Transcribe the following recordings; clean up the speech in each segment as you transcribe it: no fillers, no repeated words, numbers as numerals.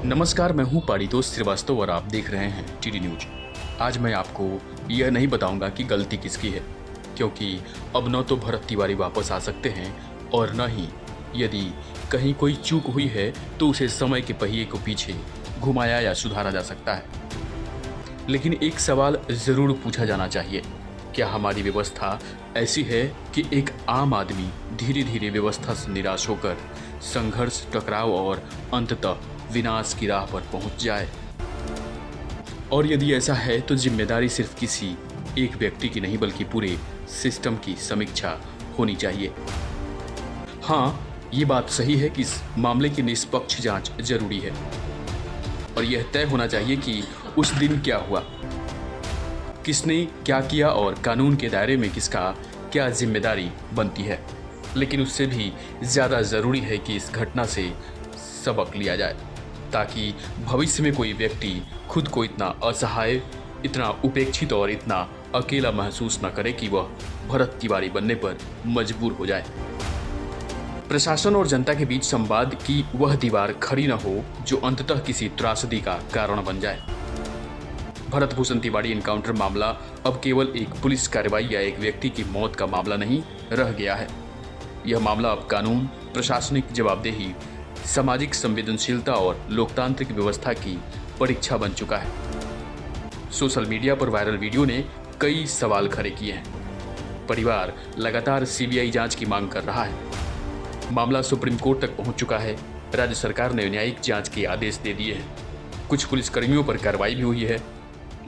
नमस्कार, मैं हूं पारितोष श्रीवास्तव और आप देख रहे हैं टीडी न्यूज। आज मैं आपको यह नहीं बताऊंगा कि गलती किसकी है, क्योंकि अब न तो भरत तिवारी वापस आ सकते हैं और न ही यदि कहीं कोई चूक हुई है तो उसे समय के पहिए को पीछे घुमाया या सुधारा जा सकता है। लेकिन एक सवाल ज़रूर पूछा जाना चाहिए, क्या हमारी व्यवस्था ऐसी है कि एक आम आदमी धीरे धीरे व्यवस्था से निराश होकर संघर्ष, टकराव और अंततः विनाश की राह पर पहुंच जाए? और यदि ऐसा है तो जिम्मेदारी सिर्फ किसी एक व्यक्ति की नहीं बल्कि पूरे सिस्टम की समीक्षा होनी चाहिए। हाँ, ये बात सही है कि इस मामले की निष्पक्ष जांच जरूरी है और यह तय होना चाहिए कि उस दिन क्या हुआ, किसने क्या किया और कानून के दायरे में किसका क्या जिम्मेदारी बनती है। लेकिन उससे भी ज़्यादा ज़रूरी है कि इस घटना से सबक लिया जाए, ताकि भविष्य में कोई व्यक्ति खुद को इतना असहाय, इतना उपेक्षित और इतना अकेला महसूस न करे कि वह भरत तिवारी बनने पर मजबूर हो जाए। प्रशासन और जनता के बीच संवाद की वह दीवार खड़ी न हो जो अंततः किसी त्रासदी का कारण बन जाए। भरत भूषण तिवारी एनकाउंटर मामला अब केवल एक पुलिस कार्रवाई या एक व्यक्ति की मौत का मामला नहीं रह गया है। यह मामला अब कानून, प्रशासनिक जवाबदेही, सामाजिक संवेदनशीलता और लोकतांत्रिक व्यवस्था की परीक्षा बन चुका है। सोशल मीडिया पर वायरल वीडियो ने कई सवाल खड़े किए हैं। परिवार लगातार सीबीआई जांच की मांग कर रहा है। मामला सुप्रीम कोर्ट तक पहुंच चुका है। राज्य सरकार ने न्यायिक जांच के आदेश दे दिए हैं। कुछ पुलिसकर्मियों पर कार्रवाई भी हुई है।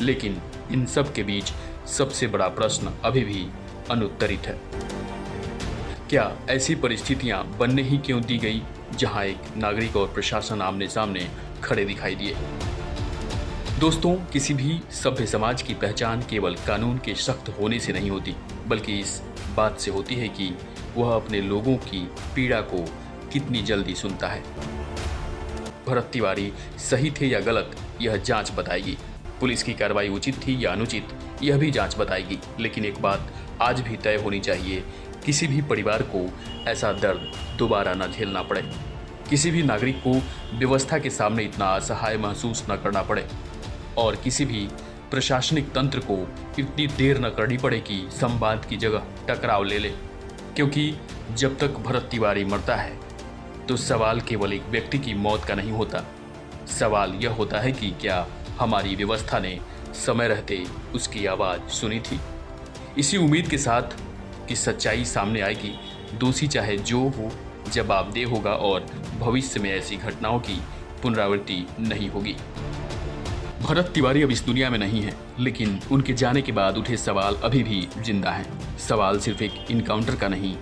लेकिन इन सब के बीच सबसे बड़ा प्रश्न अभी भी अनुत्तरित है। क्या ऐसी परिस्थितियां बनने ही क्यों दी गई जहां एक नागरिक और प्रशासन आमने सामने खड़े दिखाई दिए? दोस्तों, किसी भी सभ्य समाज की पहचान केवल कानून के सख्त होने से नहीं होती, बल्कि इस बात से होती है कि वह अपने लोगों की पीड़ा को कितनी जल्दी सुनता है। भरत तिवारी सही थे या गलत, यह जांच बताएगी। पुलिस की कार्रवाई उचित थी या अनुचित, यह भी जांच बताएगी। लेकिन एक बात आज भी तय होनी चाहिए, किसी भी परिवार को ऐसा दर्द दोबारा न झेलना पड़े। किसी भी नागरिक को व्यवस्था के सामने इतना असहाय महसूस न करना पड़े और किसी भी प्रशासनिक तंत्र को इतनी देर न करनी पड़े कि संवाद की जगह टकराव ले ले। क्योंकि जब तक भरत तिवारी मरता है तो सवाल केवल एक व्यक्ति की मौत का नहीं होता। सवाल यह होता है कि क्या हमारी व्यवस्था ने समय रहते उसकी आवाज़ सुनी थी। इसी उम्मीद के साथ कि सच्चाई सामने आएगी, दोषी चाहे जो हो जवाबदेह होगा और भविष्य में ऐसी घटनाओं की पुनरावृत्ति नहीं होगी। भरत तिवारी अब इस दुनिया में नहीं है, लेकिन उनके जाने के बाद उठे सवाल अभी भी जिंदा हैं। सवाल सिर्फ एक इनकाउंटर का नहीं,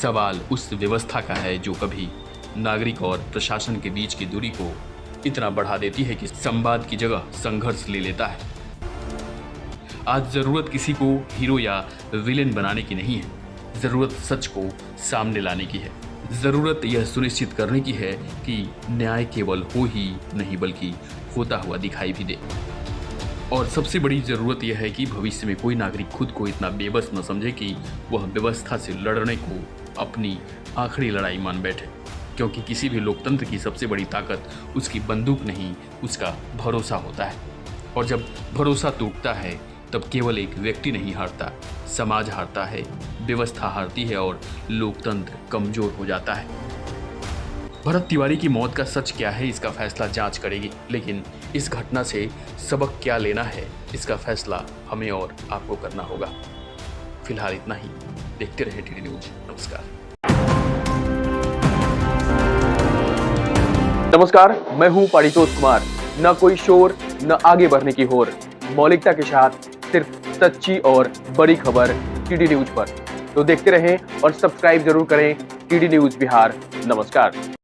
सवाल उस व्यवस्था का है जो कभी नागरिक और प्रशासन के बीच की दूरी को इतना बढ़ा देती है कि संवाद की जगह संघर्ष ले लेता है। आज जरूरत किसी को हीरो या विलेन बनाने की नहीं है, जरूरत सच को सामने लाने की है। जरूरत यह सुनिश्चित करने की है कि न्याय केवल हो ही नहीं बल्कि होता हुआ दिखाई भी दे। और सबसे बड़ी जरूरत यह है कि भविष्य में कोई नागरिक खुद को इतना बेबस न समझे कि वह व्यवस्था से लड़ने को अपनी आखिरी लड़ाई मान बैठे। क्योंकि किसी भी लोकतंत्र की सबसे बड़ी ताकत उसकी बंदूक नहीं, उसका भरोसा होता है। और जब भरोसा टूटता है तब केवल एक व्यक्ति नहीं हारता, समाज हारता है, व्यवस्था हारती है और लोकतंत्र कमजोर हो जाता है। भरत तिवारी की मौत का सच क्या है, इसका फैसला जांच करेगी। लेकिन इस घटना से सबक क्या लेना है, इसका फैसला हमें और आपको करना होगा। फिलहाल इतना ही। देखते रहे टीडी न्यूज। नमस्कार, मैं हूं पारितोष कुमार। न कोई शोर, न आगे बढ़ने की होर, मौलिकता के साथ सिर्फ सच्ची और बड़ी खबर टीडी न्यूज पर। तो देखते रहें और सब्सक्राइब जरूर करें टीडी न्यूज बिहार। नमस्कार।